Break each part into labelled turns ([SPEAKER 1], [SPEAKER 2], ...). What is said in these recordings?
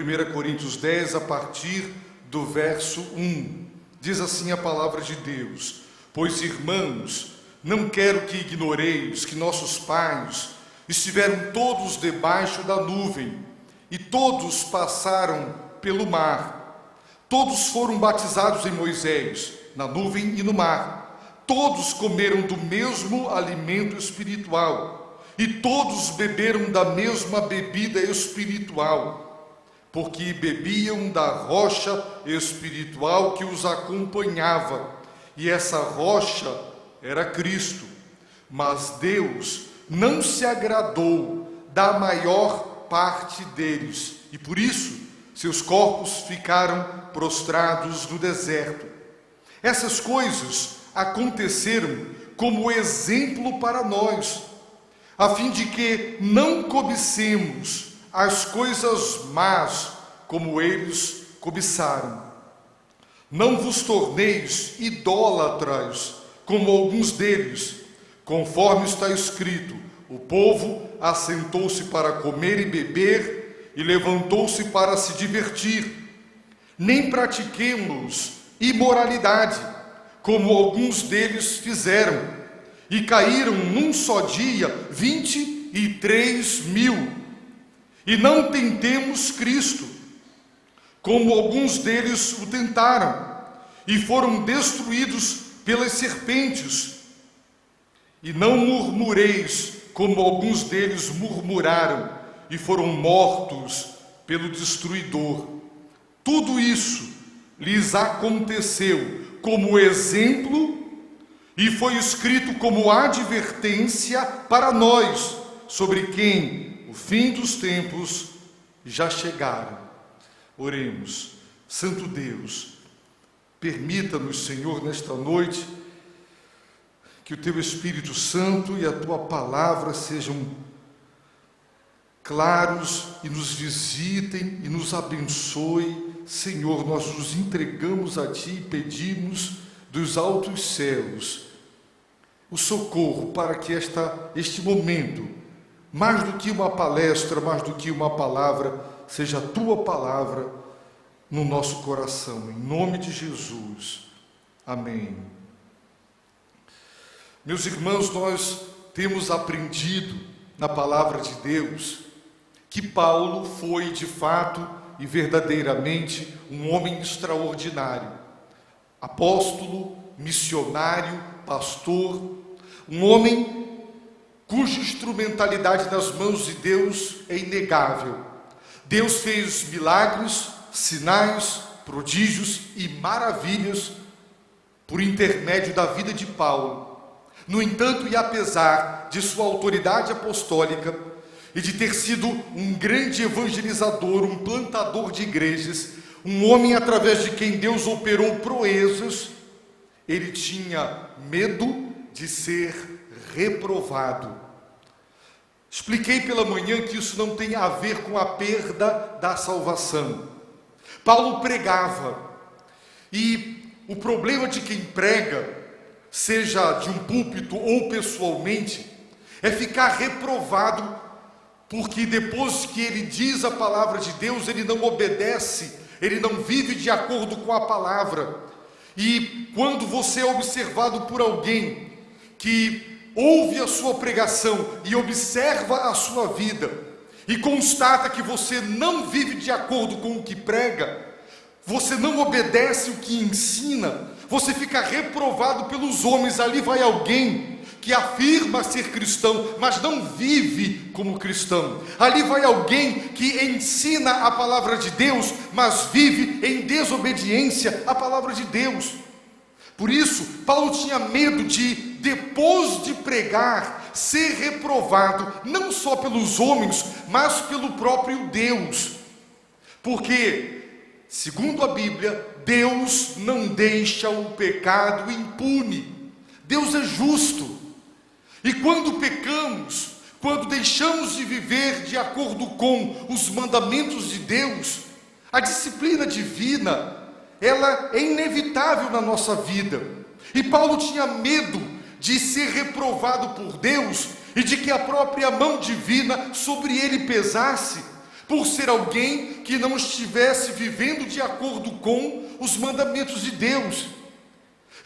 [SPEAKER 1] 1 Coríntios 10, a partir do verso 1. Diz assim a palavra de Deus: Pois, irmãos, não quero que ignoreis que nossos pais estiveram todos debaixo da nuvem, e todos passaram pelo mar. Todos foram batizados em Moisés, na nuvem e no mar. Todos comeram do mesmo alimento espiritual, e todos beberam da mesma bebida espiritual, porque bebiam da rocha espiritual que os acompanhava, e essa rocha era Cristo. Mas Deus não se agradou da maior parte deles, e por isso seus corpos ficaram prostrados no deserto. Essas coisas aconteceram como exemplo para nós, a fim de que não cobicemos as coisas más como eles cobiçaram. Não vos torneis idólatras como alguns deles, conforme está escrito: o povo assentou-se para comer e beber e levantou-se para se divertir. Nem pratiquemos imoralidade, como alguns deles fizeram, e caíram num só dia 23.000. E não tentemos Cristo, como alguns deles o tentaram, e foram destruídos pelas serpentes. E não murmureis, como alguns deles murmuraram, e foram mortos pelo destruidor. Tudo isso lhes aconteceu como exemplo, e foi escrito como advertência para nós, sobre quem o fim dos tempos já chegaram. Oremos. Santo Deus, permita-nos, Senhor, nesta noite, que o Teu Espírito Santo e a Tua Palavra sejam claros e nos visitem e nos abençoe. Senhor, nós nos entregamos a Ti e pedimos dos altos céus o socorro para que este momento, mais do que uma palestra, mais do que uma palavra, seja a Tua Palavra no nosso coração, em nome de Jesus. Amém. Meus irmãos, nós temos aprendido na Palavra de Deus que Paulo foi de fato e verdadeiramente um homem extraordinário, apóstolo, missionário, pastor, um homem cuja instrumentalidade nas mãos de Deus é inegável. Deus fez milagres, sinais, prodígios e maravilhas por intermédio da vida de Paulo. No entanto, e apesar de sua autoridade apostólica e de ter sido um grande evangelizador, um plantador de igrejas, um homem através de quem Deus operou proezas, ele tinha medo de ser reprovado. Expliquei pela manhã que isso não tem a ver com a perda da salvação. Paulo pregava, e o problema de quem prega, seja de um púlpito ou pessoalmente, é ficar reprovado, porque depois que ele diz a palavra de Deus, ele não obedece, ele não vive de acordo com a palavra. E quando você é observado por alguém que ouve a sua pregação e observa a sua vida, e constata que você não vive de acordo com o que prega, você não obedece o que ensina, você fica reprovado pelos homens. Ali vai alguém que afirma ser cristão, mas não vive como cristão. Ali vai alguém que ensina a palavra de Deus, mas vive em desobediência à palavra de Deus. Por isso, Paulo tinha medo de, depois de pregar, ser reprovado, não só pelos homens, mas pelo próprio Deus. Porque, segundo a Bíblia, Deus não deixa o pecado impune. Deus é justo. E quando pecamos, quando deixamos de viver de acordo com os mandamentos de Deus, a disciplina divina, ela é inevitável na nossa vida. E Paulo tinha medo de ser reprovado por Deus e de que a própria mão divina sobre ele pesasse, por ser alguém que não estivesse vivendo de acordo com os mandamentos de Deus.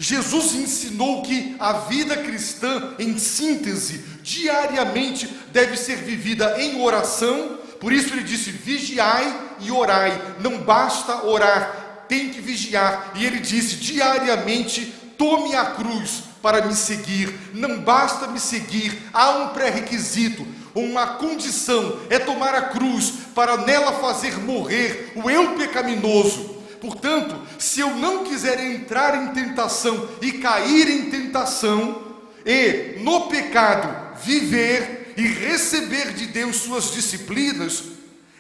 [SPEAKER 1] Jesus ensinou que a vida cristã, em síntese, diariamente deve ser vivida em oração. Por isso ele disse: vigiai e orai. Não basta orar, tem que vigiar. E ele disse: diariamente tome a cruz para me seguir. Não basta me seguir, há um pré-requisito, uma condição, é tomar a cruz para nela fazer morrer o eu pecaminoso. Portanto, se eu não quiser entrar em tentação e cair em tentação, e no pecado viver e receber de Deus suas disciplinas,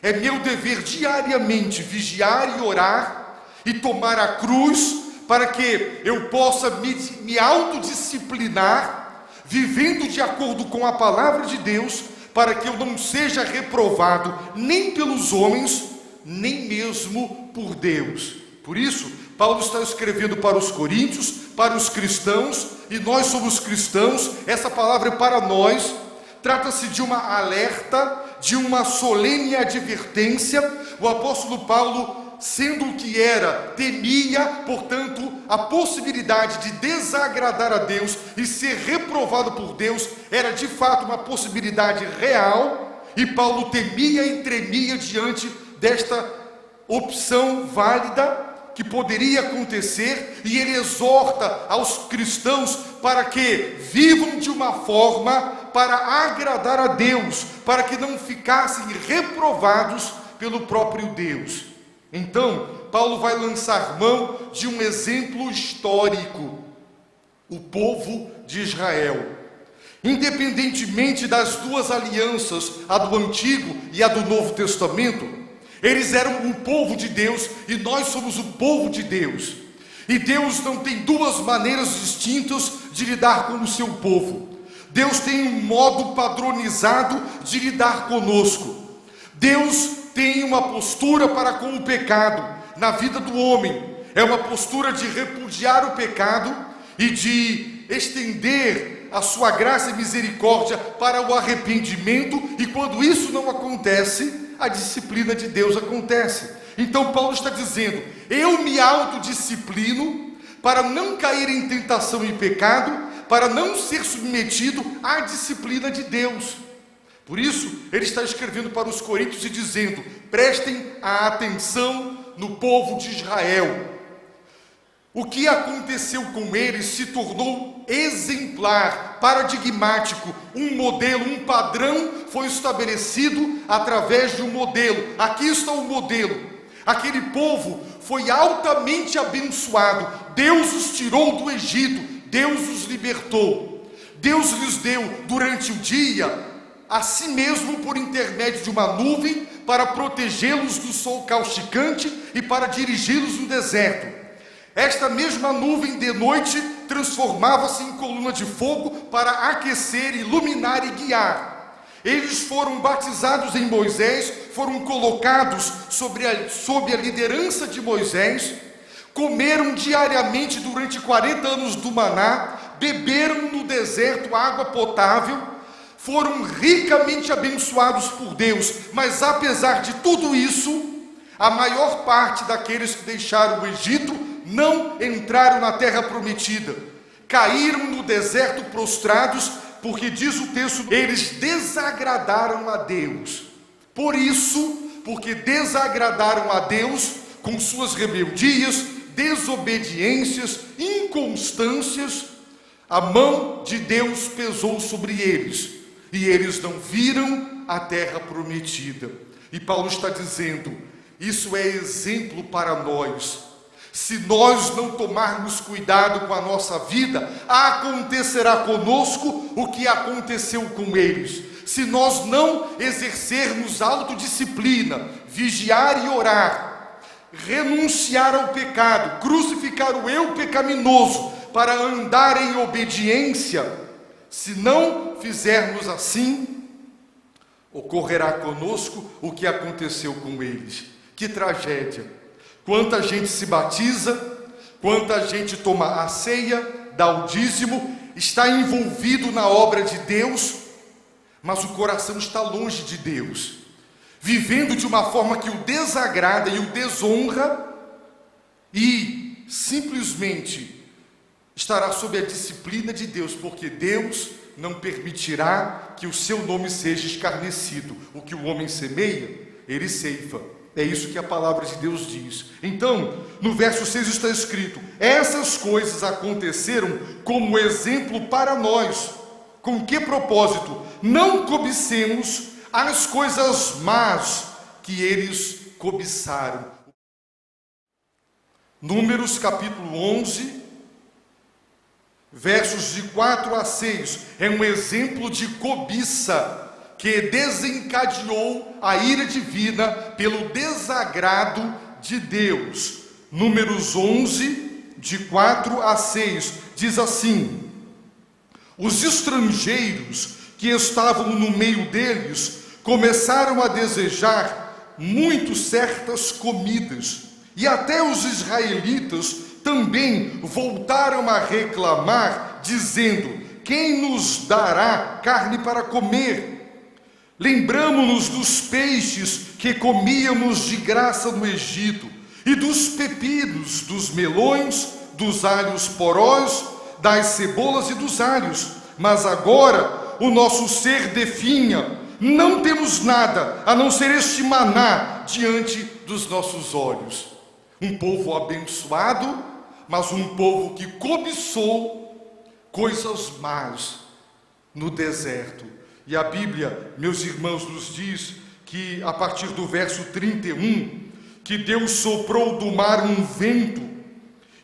[SPEAKER 1] é meu dever diariamente vigiar e orar e tomar a cruz para que eu possa me autodisciplinar, vivendo de acordo com a palavra de Deus, para que eu não seja reprovado nem pelos homens, nem mesmo por Deus. Por isso, Paulo está escrevendo para os coríntios, para os cristãos, e nós somos cristãos. Essa palavra é para nós. Trata-se de uma alerta, de uma solene advertência. O apóstolo Paulo, sendo o que era, temia, portanto, a possibilidade de desagradar a Deus e ser reprovado por Deus. Era de fato uma possibilidade real, e Paulo temia e tremia diante desta opção válida que poderia acontecer, e ele exorta aos cristãos para que vivam de uma forma para agradar a Deus, para que não ficassem reprovados pelo próprio Deus. Então, Paulo vai lançar mão de um exemplo histórico: o povo de Israel. Independentemente das duas alianças, a do Antigo e a do Novo Testamento, eles eram o povo de Deus e nós somos o povo de Deus. E Deus não tem duas maneiras distintas de lidar com o seu povo. Deus tem um modo padronizado de lidar conosco. Deus tem uma postura para com o pecado na vida do homem. É uma postura de repudiar o pecado e de estender a sua graça e misericórdia para o arrependimento. E quando isso não acontece, a disciplina de Deus acontece. Então Paulo está dizendo: eu me autodisciplino para não cair em tentação e pecado, para não ser submetido à disciplina de Deus. Por isso, ele está escrevendo para os coríntios e dizendo: prestem a atenção no povo de Israel. O que aconteceu com eles se tornou exemplar, paradigmático. Um modelo, um padrão foi estabelecido através de um modelo. Aqui está o modelo. Aquele povo foi altamente abençoado. Deus os tirou do Egito, Deus os libertou. Deus lhes deu durante o dia a si mesmo por intermédio de uma nuvem para protegê-los do sol causticante e para dirigi-los no deserto. Esta mesma nuvem de noite transformava-se em coluna de fogo para aquecer, iluminar e guiar. Eles foram batizados em Moisés, foram colocados sob a liderança de Moisés, comeram diariamente durante 40 anos do maná, beberam no deserto água potável, foram ricamente abençoados por Deus. Mas apesar de tudo isso, a maior parte daqueles que deixaram o Egito não entraram na terra prometida, caíram no deserto prostrados, porque diz o texto, eles desagradaram a Deus. Por isso, porque desagradaram a Deus com suas rebeldias, desobediências, inconstâncias, a mão de Deus pesou sobre eles, e eles não viram a terra prometida. E Paulo está dizendo: isso é exemplo para nós. Se nós não tomarmos cuidado com a nossa vida, acontecerá conosco o que aconteceu com eles. Se nós não exercermos autodisciplina, vigiar e orar, renunciar ao pecado, crucificar o eu pecaminoso para andar em obediência, se não fizermos assim, ocorrerá conosco o que aconteceu com eles. Que tragédia! Quanta gente se batiza, quanta gente toma a ceia, dá o dízimo, está envolvido na obra de Deus, mas o coração está longe de Deus. vivendo de uma forma que o desagrada e o desonra, e simplesmente estará sob a disciplina de Deus, porque Deus não permitirá que o seu nome seja escarnecido. O que o homem semeia, ele ceifa. É isso que a palavra de Deus diz. Então, no verso 6 está escrito: essas coisas aconteceram como exemplo para nós. Com que propósito? Não cobicemos as coisas más que eles cobiçaram. Números capítulo 11, versos de 4 a 6, é um exemplo de cobiça que desencadeou a ira divina pelo desagrado de Deus. Números 11, de 4 a 6, diz assim: os estrangeiros que estavam no meio deles começaram a desejar muito certas comidas, e até os israelitas também voltaram a reclamar, dizendo: quem nos dará carne para comer? Lembramo-nos dos peixes que comíamos de graça no Egito, e dos pepinos, dos melões, dos alhos porós, das cebolas e dos alhos. Mas agora o nosso ser definha, não temos nada a não ser este maná diante dos nossos olhos. Um povo abençoado, mas um povo que cobiçou coisas más no deserto. E a Bíblia, meus irmãos, nos diz que a partir do verso 31, que Deus soprou do mar um vento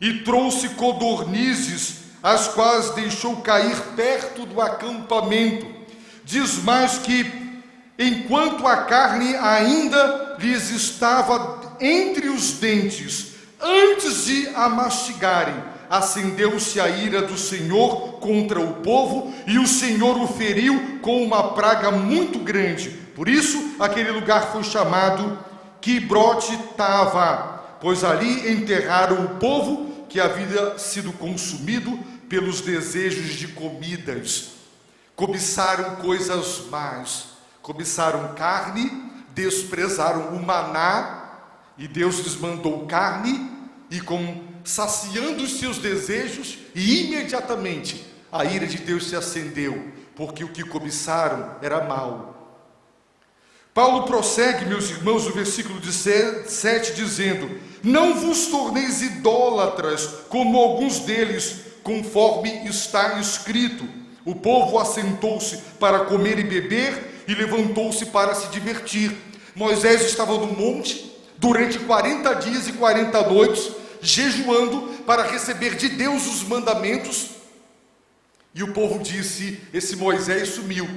[SPEAKER 1] e trouxe codornizes, as quais deixou cair perto do acampamento. Diz mais que, enquanto a carne ainda lhes estava entre os dentes, antes de a mastigarem, acendeu-se a ira do Senhor contra o povo, e o Senhor o feriu com uma praga muito grande. Por isso, aquele lugar foi chamado Quibrote Tava, pois ali enterraram o povo que havia sido consumido pelos desejos de comidas. Cobiçaram coisas más, cobiçaram carne, desprezaram o maná, e Deus lhes mandou carne, e saciando os seus desejos, e imediatamente a ira de Deus se acendeu, porque o que cobiçaram era mal. Paulo prossegue, meus irmãos, no versículo 7, dizendo: não vos torneis idólatras, como alguns deles, conforme está escrito: o povo assentou-se para comer e beber, e levantou-se para se divertir. Moisés estava no monte durante 40 dias e 40 noites, jejuando para receber de Deus os mandamentos, e o povo disse: esse Moisés sumiu.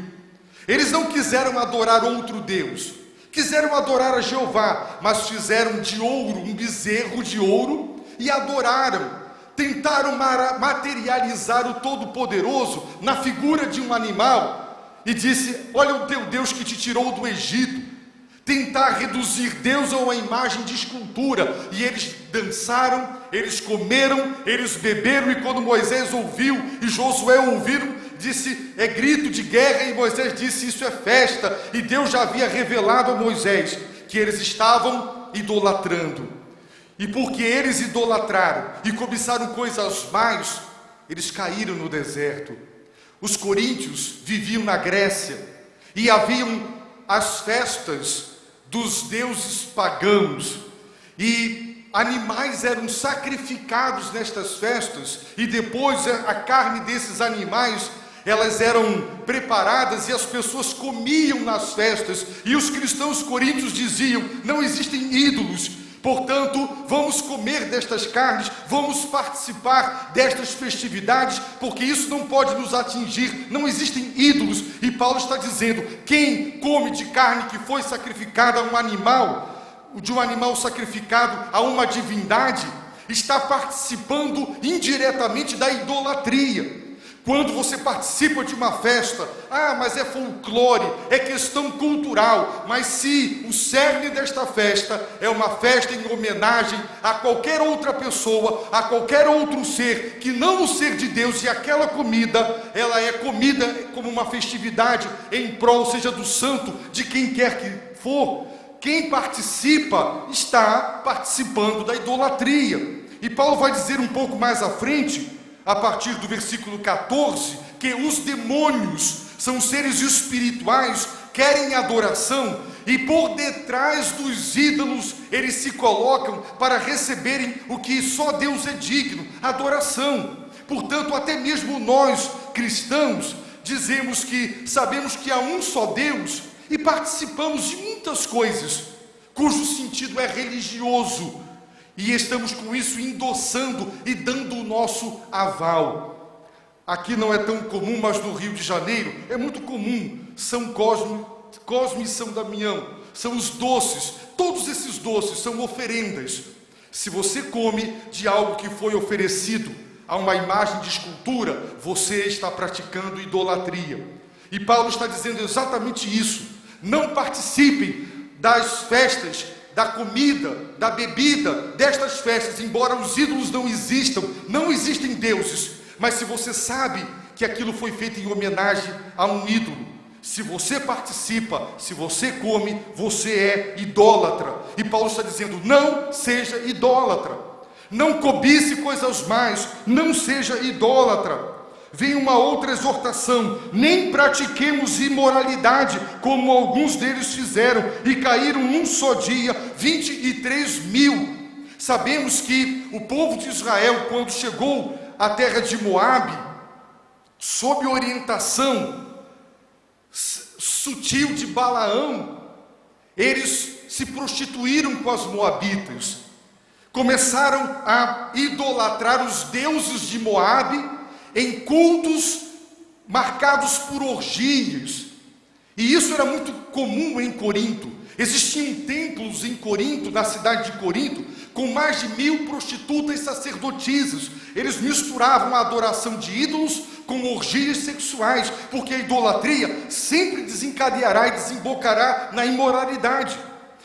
[SPEAKER 1] Eles não quiseram adorar outro Deus, quiseram adorar a Jeová, mas fizeram de ouro um bezerro de ouro e adoraram. Tentaram materializar o Todo-Poderoso na figura de um animal, e disse: olha o teu Deus que te tirou do Egito. Tentar reduzir Deus a uma imagem de escultura, e eles dançaram, eles comeram, eles beberam, e quando Moisés ouviu e Josué ouviram, disse: é grito de guerra, e Moisés disse: isso é festa, e Deus já havia revelado a Moisés que eles estavam idolatrando, e porque eles idolatraram e cobiçaram coisas más, eles caíram no deserto. Os coríntios viviam na Grécia, e haviam as festas dos deuses pagãos, e animais eram sacrificados nestas festas, e depois a carne desses animais, elas eram preparadas e as pessoas comiam nas festas, e os cristãos coríntios diziam: não existem ídolos, portanto vamos comer destas carnes, vamos participar destas festividades, porque isso não pode nos atingir, não existem ídolos. E Paulo está dizendo: quem come de carne que foi sacrificada a um animal, de um animal sacrificado a uma divindade, está participando indiretamente da idolatria. Quando você participa de uma festa, mas é folclore, é questão cultural. Mas se o cerne desta festa é uma festa em homenagem a qualquer outra pessoa, a qualquer outro ser, que não o ser de Deus, e aquela comida, ela é comida como uma festividade em prol, seja do santo, de quem quer que for, quem participa está participando da idolatria. E Paulo vai dizer um pouco mais à frente, a partir do versículo 14, que os demônios são seres espirituais, querem adoração, e por detrás dos ídolos eles se colocam para receberem o que só Deus é digno, adoração. Portanto, até mesmo nós, cristãos, dizemos que sabemos que há um só Deus e participamos de muitas coisas cujo sentido é religioso, e estamos com isso endossando e dando o nosso aval. Aqui não é tão comum, mas no Rio de Janeiro é muito comum. São Cosme e São Damião, são os doces. Todos esses doces são oferendas. Se você come de algo que foi oferecido a uma imagem de escultura, você está praticando idolatria. E Paulo está dizendo exatamente isso. Não participem das festas, da comida, da bebida, destas festas, embora os ídolos não existam, não existem deuses, mas se você sabe que aquilo foi feito em homenagem a um ídolo, se você participa, se você come, você é idólatra. E Paulo está dizendo, não seja idólatra, não cobice coisas mais, não seja idólatra. Vem uma outra exortação: nem pratiquemos imoralidade, como alguns deles fizeram, e caíram num só dia 23.000. Sabemos que o povo de Israel, quando chegou à terra de Moabe, sob orientação sutil de Balaão, eles se prostituíram com as moabitas, começaram a idolatrar os deuses de Moabe, em cultos marcados por orgias. E isso era muito comum em Corinto. Existiam templos em Corinto, na cidade de Corinto, com mais de 1.000 prostitutas sacerdotisas. Eles misturavam a adoração de ídolos com orgias sexuais, porque a idolatria sempre desencadeará e desembocará na imoralidade.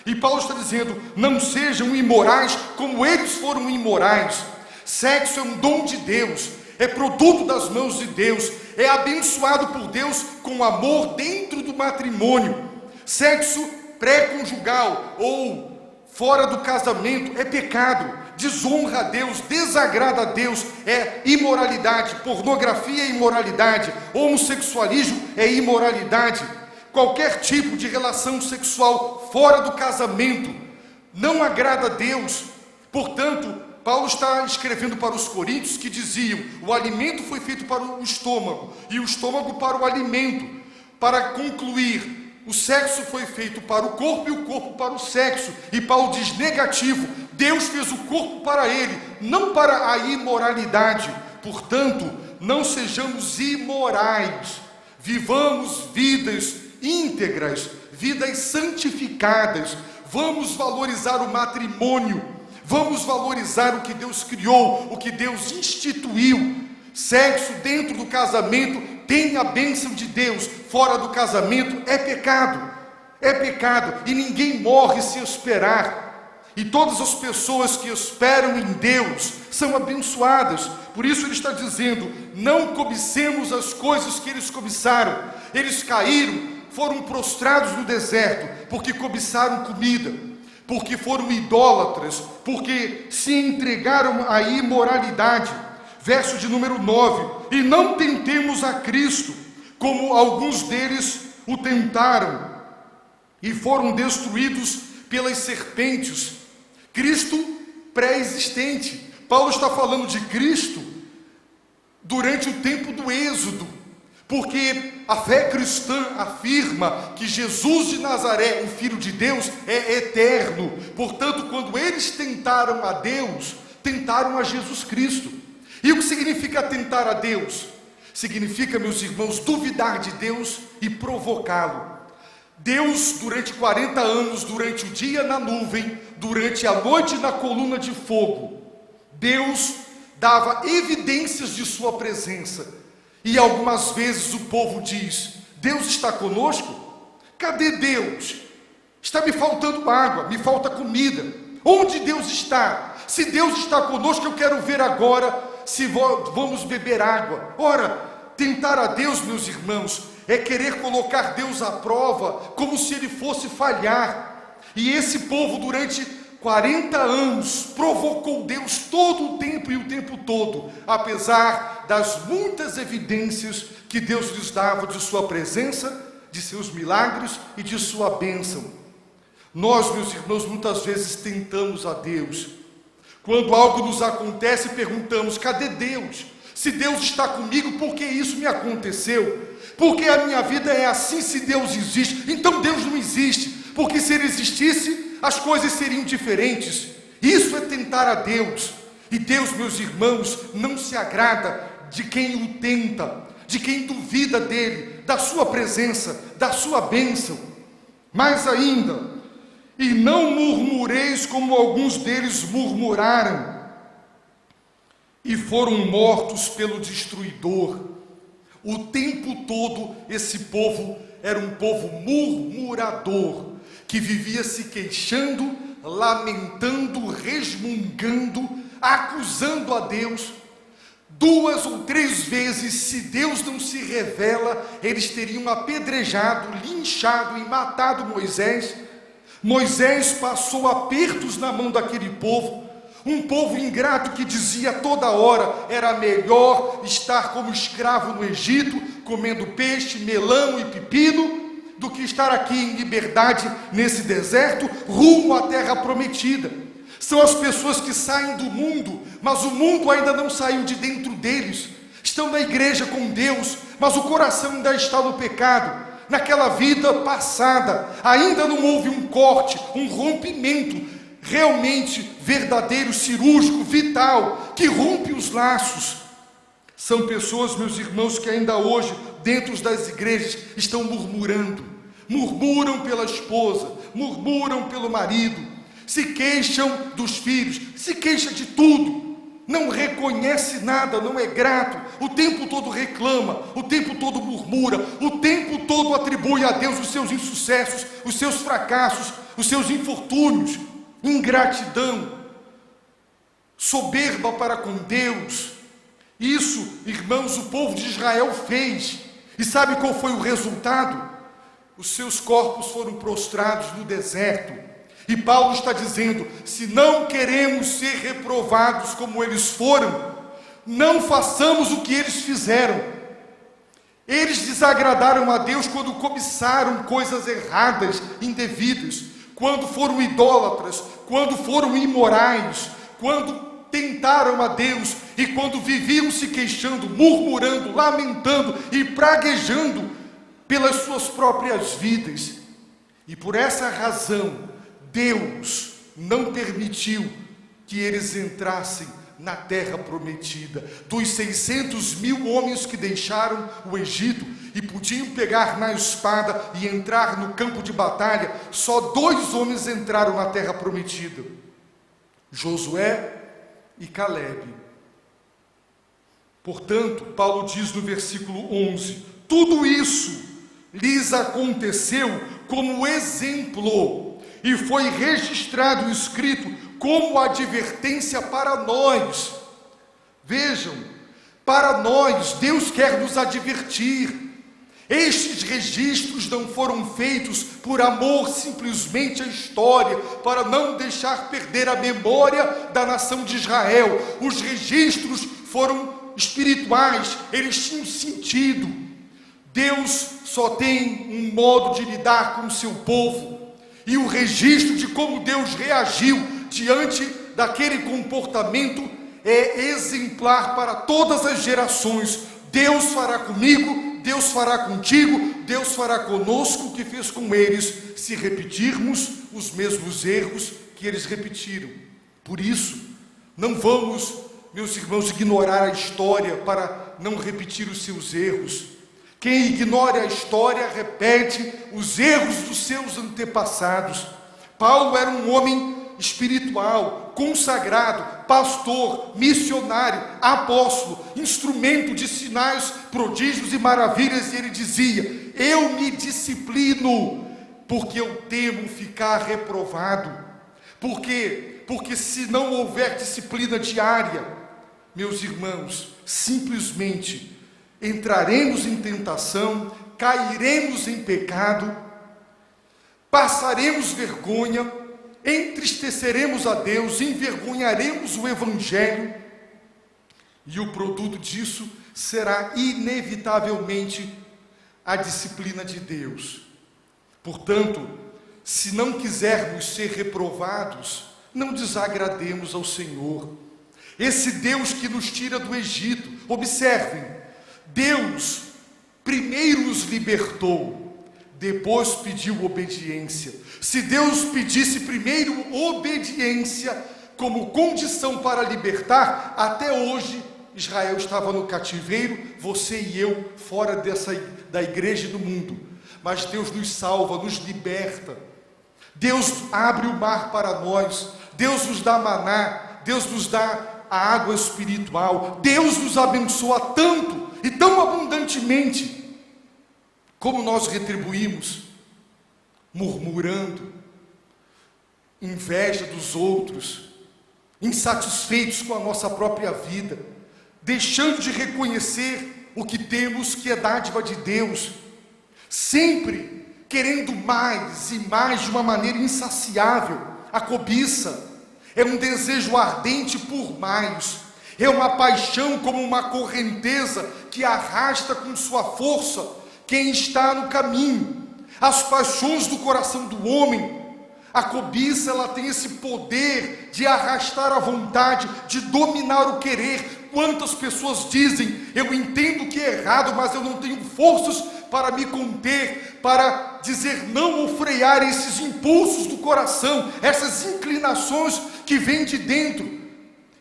[SPEAKER 1] E Paulo está dizendo, não sejam imorais como eles foram imorais. Sexo é um dom de Deus, é produto das mãos de Deus, é abençoado por Deus com amor dentro do matrimônio. Sexo pré-conjugal ou fora do casamento é pecado, desonra a Deus, desagrada a Deus, é imoralidade. Pornografia é imoralidade, homossexualismo é imoralidade. Qualquer tipo de relação sexual fora do casamento não agrada a Deus. Portanto, Paulo está escrevendo para os coríntios que diziam, o alimento foi feito para o estômago, e o estômago para o alimento. Para concluir, o sexo foi feito para o corpo e o corpo para o sexo. E Paulo diz negativo, Deus fez o corpo para ele, não para a imoralidade. Portanto, não sejamos imorais, vivamos vidas íntegras, vidas santificadas. Vamos valorizar o matrimônio, vamos valorizar o que Deus criou, o que Deus instituiu. Sexo dentro do casamento tem a bênção de Deus, fora do casamento é pecado, e ninguém morre se esperar, e todas as pessoas que esperam em Deus são abençoadas. Por isso ele está dizendo, não cobicemos as coisas que eles cobiçaram. Eles caíram, foram prostrados no deserto, porque cobiçaram comida, porque foram idólatras, porque se entregaram à imoralidade. Verso de número 9, e não tentemos a Cristo, como alguns deles o tentaram, e foram destruídos pelas serpentes. Cristo pré-existente. Paulo está falando de Cristo durante o tempo do Êxodo, porque a fé cristã afirma que Jesus de Nazaré, o Filho de Deus, é eterno. Portanto, quando eles tentaram a Deus, tentaram a Jesus Cristo. E o que significa tentar a Deus? Significa, meus irmãos, duvidar de Deus e provocá-lo. Deus, durante 40 anos, durante o dia na nuvem, durante a noite na coluna de fogo, Deus dava evidências de sua presença. E algumas vezes o povo diz: Deus está conosco? Cadê Deus? Está me faltando água, me falta comida. Onde Deus está? Se Deus está conosco, eu quero ver agora se vamos beber água. Ora, tentar a Deus, meus irmãos, é querer colocar Deus à prova, como se ele fosse falhar. E esse povo, durante 40 anos, provocou Deus todo o tempo e o tempo todo, apesar das muitas evidências que Deus lhes dava de sua presença, de seus milagres e de sua bênção. Nós, meus irmãos, muitas vezes tentamos a Deus. Quando algo nos acontece, perguntamos: cadê Deus? Se Deus está comigo, por que isso me aconteceu? Porque a minha vida é assim. Se Deus existe, então Deus não existe, porque se ele existisse, as coisas seriam diferentes. Isso é tentar a Deus. E Deus, meus irmãos, não se agrada de quem o tenta, de quem duvida dele, da sua presença, da sua bênção. Mais ainda: e não murmureis como alguns deles murmuraram e foram mortos pelo destruidor. O tempo todo esse povo era um povo murmurador, que vivia se queixando, lamentando, resmungando, acusando a Deus. 2 ou 3 vezes, se Deus não se revela, eles teriam apedrejado, linchado e matado Moisés. Moisés passou apertos na mão daquele povo, um povo ingrato que dizia toda hora: era melhor estar como escravo no Egito, comendo peixe, melão e pepino, do que estar aqui em liberdade nesse deserto, rumo à terra prometida. São as pessoas que saem do mundo, mas o mundo ainda não saiu de dentro deles. Estão na igreja com Deus, mas o coração ainda está no pecado. Naquela vida passada, ainda não houve um corte, um rompimento realmente verdadeiro, cirúrgico, vital, que rompe os laços. São pessoas, meus irmãos, que ainda hoje, dentro das igrejas, estão murmurando. Murmuram pela esposa, murmuram pelo marido, se queixam dos filhos, se queixam de tudo. Não reconhece nada, não é grato, o tempo todo reclama, o tempo todo murmura, o tempo todo atribui a Deus os seus insucessos, os seus fracassos, os seus infortúnios, ingratidão, soberba para com Deus. Isso, irmãos, o povo de Israel fez. E sabe qual foi o resultado? Os seus corpos foram prostrados no deserto. E Paulo está dizendo: se não queremos ser reprovados como eles foram, não façamos o que eles fizeram. Eles desagradaram a Deus quando cobiçaram coisas erradas, indevidas, quando foram idólatras, quando foram imorais, quando tentaram a Deus e quando viviam se queixando, murmurando, lamentando e praguejando pelas suas próprias vidas. E por essa razão, Deus não permitiu que eles entrassem na terra prometida. Dos 600.000 homens que deixaram o Egito e podiam pegar na espada e entrar no campo de batalha, só 2 homens entraram na terra prometida: Josué e Calebe. Portanto, Paulo diz no versículo 11: tudo isso lhes aconteceu como exemplo, e foi registrado e escrito como advertência para nós. Vejam, para nós, Deus quer nos advertir. Estes registros não foram feitos por amor simplesmente à história, para não deixar perder a memória da nação de Israel. Os registros foram espirituais, eles tinham sentido. Deus só tem um modo de lidar com o seu povo, e o registro de como Deus reagiu diante daquele comportamento é exemplar para todas as gerações. Deus fará comigo, Deus fará contigo, Deus fará conosco o que fez com eles, se repetirmos os mesmos erros que eles repetiram. Por isso, não vamos, meus irmãos, ignorar a história para não repetir os seus erros. Quem ignora a história repete os erros dos seus antepassados. Paulo era um homem espiritual, consagrado, pastor, missionário, apóstolo, instrumento de sinais, prodígios e maravilhas, e ele dizia: eu me disciplino, porque eu temo ficar reprovado. Por quê? Porque se não houver disciplina diária, meus irmãos, simplesmente entraremos em tentação, cairemos em pecado, passaremos vergonha, entristeceremos a Deus, envergonharemos o Evangelho, e o produto disso será inevitavelmente a disciplina de Deus. Portanto, se não quisermos ser reprovados, não desagrademos ao Senhor. Esse Deus que nos tira do Egito, observem, Deus primeiro nos libertou, depois pediu obediência. Se Deus pedisse primeiro obediência como condição para libertar, até hoje Israel estava no cativeiro, você e eu fora da igreja e do mundo. Mas Deus nos salva, nos liberta. Deus abre o mar para nós, Deus nos dá maná, Deus nos dá a água espiritual, Deus nos abençoa tanto e tão abundantemente. Como nós retribuímos? Murmurando, inveja dos outros, insatisfeitos com a nossa própria vida, deixando de reconhecer o que temos, que é dádiva de Deus, sempre querendo mais e mais de uma maneira insaciável. A cobiça é um desejo ardente por mais, é uma paixão como uma correnteza que arrasta com sua força quem está no caminho. As paixões do coração do homem, a cobiça, ela tem esse poder de arrastar a vontade, de dominar o querer. Quantas pessoas dizem: eu entendo que é errado, mas eu não tenho forças para me conter, para dizer não ou frear esses impulsos do coração, essas inclinações que vêm de dentro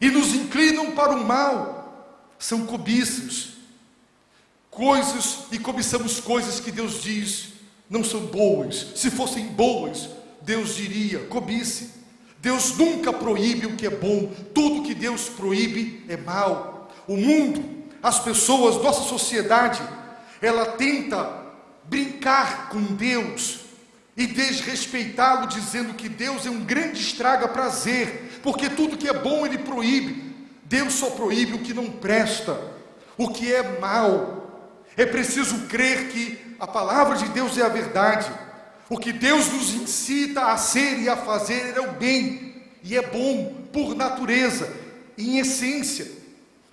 [SPEAKER 1] e nos inclinam para o mal. São cobiças, coisas, e cobiçamos coisas que Deus diz não são boas. Se fossem boas, Deus diria: cobice. Deus nunca proíbe o que é bom, tudo que Deus proíbe é mal. O mundo, as pessoas, nossa sociedade, ela tenta brincar com Deus e desrespeitá-lo, dizendo que Deus é um grande estraga-prazer, porque tudo que é bom Ele proíbe. Deus só proíbe o que não presta, o que é mal. É preciso crer que a palavra de Deus é a verdade. O que Deus nos incita a ser e a fazer é o bem, e é bom por natureza, em essência.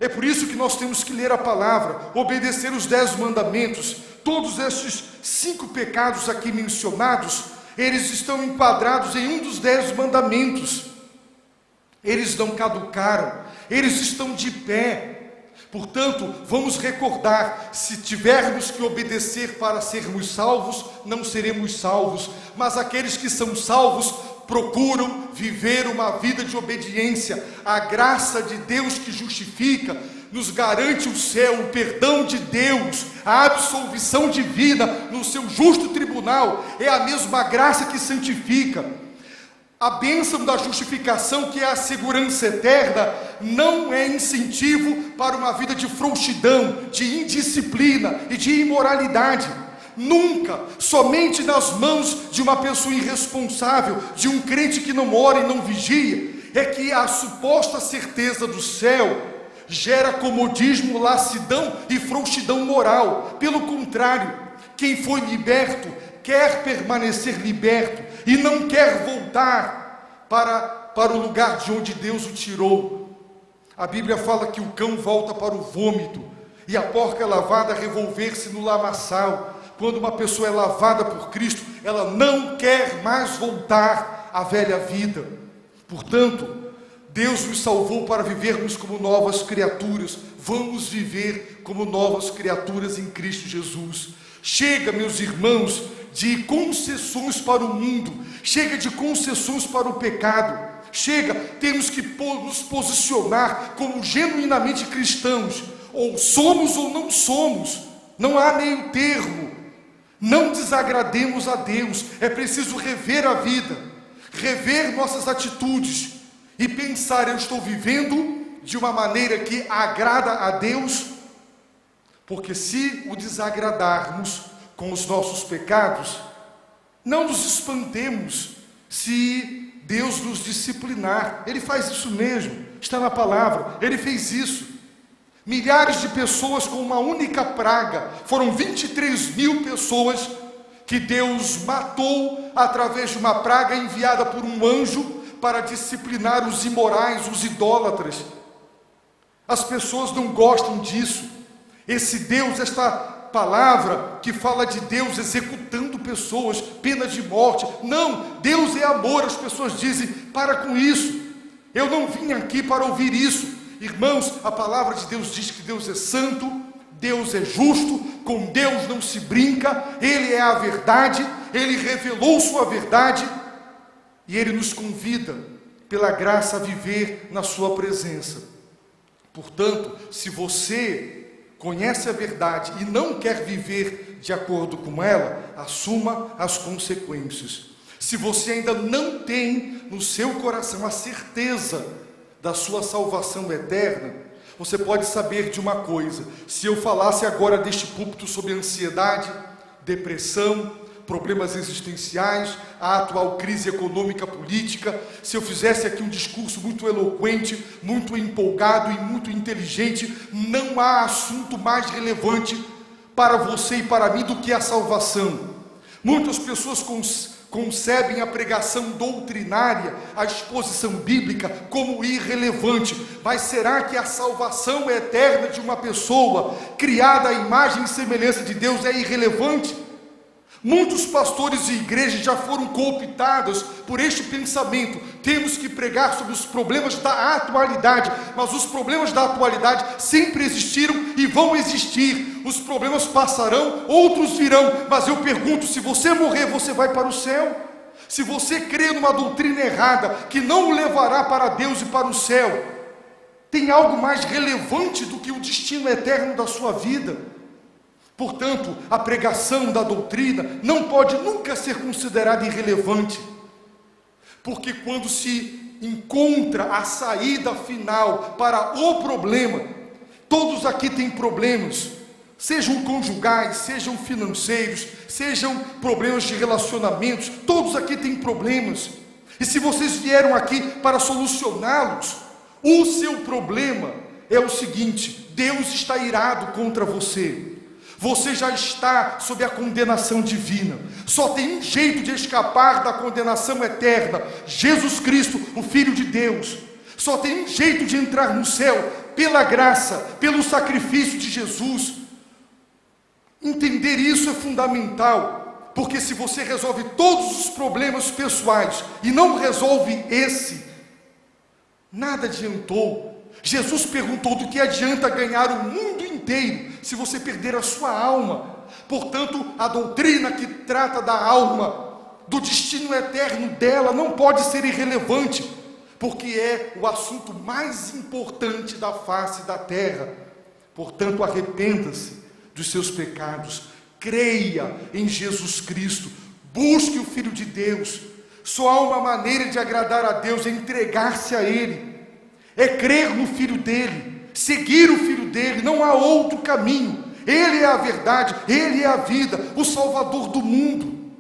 [SPEAKER 1] É por isso que nós temos que ler a palavra, obedecer os 10 mandamentos. Todos estes 5 pecados aqui mencionados, eles estão enquadrados em um dos 10 mandamentos. Eles não caducaram, eles estão de pé. Portanto, vamos recordar: se tivermos que obedecer para sermos salvos, não seremos salvos, mas aqueles que são salvos procuram viver uma vida de obediência. A graça de Deus que justifica nos garante o céu, o perdão de Deus, a absolvição divina no seu justo tribunal. É a mesma graça que santifica. A bênção da justificação, que é a segurança eterna, não é incentivo para uma vida de frouxidão, de indisciplina e de imoralidade. Nunca, somente nas mãos de uma pessoa irresponsável, de um crente que não ora e não vigia, é que a suposta certeza do céu gera comodismo, lassidão e frouxidão moral. Pelo contrário, quem foi liberto quer permanecer liberto e não quer voltar para o lugar de onde Deus o tirou. A Bíblia fala que o cão volta para o vômito e a porca é lavada a revolver-se no lamaçal. Quando uma pessoa é lavada por Cristo, ela não quer mais voltar à velha vida. Portanto, Deus nos salvou para vivermos como novas criaturas. Vamos viver como novas criaturas em Cristo Jesus. Chega, meus irmãos, de concessões para o mundo. Chega de concessões para o pecado. Chega, temos que nos posicionar como genuinamente cristãos. Ou somos ou não somos. Não há meio termo. Não desagrademos a Deus. É preciso rever a vida. rever nossas atitudes e pensar: eu estou vivendo de uma maneira que agrada a Deus? Porque se o desagradarmos com os nossos pecados, não nos espantemos se Deus nos disciplinar. Ele faz isso mesmo, está na palavra, Ele fez isso. Milhares de pessoas com uma única praga, foram 23 mil pessoas que Deus matou através de uma praga enviada por um anjo para disciplinar os imorais, os idólatras. As pessoas não gostam disso. Esse Deus, esta palavra que fala de Deus executando pessoas, pena de morte. Não, Deus é amor. As pessoas dizem: para com isso, eu não vim aqui para ouvir isso. Irmãos, a palavra de Deus diz que Deus é santo, Deus é justo, com Deus não se brinca, Ele é a verdade, Ele revelou sua verdade, e Ele nos convida, pela graça, a viver na sua presença. Portanto, se você conhece a verdade e não quer viver de acordo com ela, assuma as consequências. Se você ainda não tem no seu coração a certeza da sua salvação eterna, você pode saber de uma coisa: se eu falasse agora deste púlpito sobre ansiedade, depressão, problemas existenciais, a atual crise econômica política, se eu fizesse aqui um discurso muito eloquente, muito empolgado e muito inteligente, não há assunto mais relevante para você e para mim do que a salvação. Muitas pessoas concebem a pregação doutrinária, a exposição bíblica, como irrelevante. Mas será que a salvação eterna de uma pessoa criada à imagem e semelhança de Deus é irrelevante? Muitos pastores e igrejas já foram cooptados por este pensamento: temos que pregar sobre os problemas da atualidade. Mas os problemas da atualidade sempre existiram e vão existir. Os problemas passarão, outros virão. Mas eu pergunto: se você morrer, você vai para o céu? Se você crê numa doutrina errada que não o levará para Deus e para o céu, tem algo mais relevante do que o destino eterno da sua vida? Portanto, a pregação da doutrina não pode nunca ser considerada irrelevante, porque quando se encontra a saída final para o problema, todos aqui têm problemas, sejam conjugais, sejam financeiros, sejam problemas de relacionamentos, todos aqui têm problemas, e se vocês vieram aqui para solucioná-los, o seu problema é o seguinte: Deus está irado contra você. Você já está sob a condenação divina. Só tem um jeito de escapar da condenação eterna: Jesus Cristo, o Filho de Deus. Só tem um jeito de entrar no céu: pela graça, pelo sacrifício de Jesus. Entender isso é fundamental, porque se você resolve todos os problemas pessoais e não resolve esse, nada adiantou. Jesus perguntou: do que adianta ganhar o mundo inteiro se você perder a sua alma? Portanto, a doutrina que trata da alma, do destino eterno dela, não pode ser irrelevante, porque é o assunto mais importante da face da terra. Portanto, arrependa-se dos seus pecados, creia em Jesus Cristo, busque o Filho de Deus. Só há uma maneira de agradar a Deus: é entregar-se a Ele, é crer no Filho dele, seguir o Filho dele. Não há outro caminho. Ele é a verdade, Ele é a vida, o Salvador do mundo.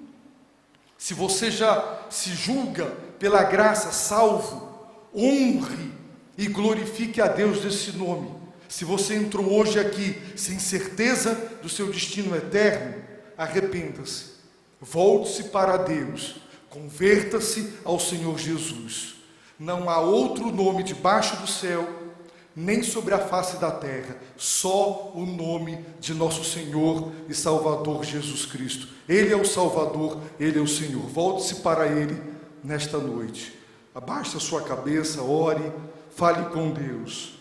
[SPEAKER 1] Se você já se julga pela graça salvo, honre e glorifique a Deus desse nome. Se você entrou hoje aqui sem certeza do seu destino eterno, arrependa-se, volte-se para Deus, converta-se ao Senhor Jesus. Não há outro nome debaixo do céu, nem sobre a face da terra, só o nome de nosso Senhor e Salvador Jesus Cristo. Ele é o Salvador, Ele é o Senhor. Volte-se para Ele nesta noite. Abaixe a sua cabeça, ore, fale com Deus.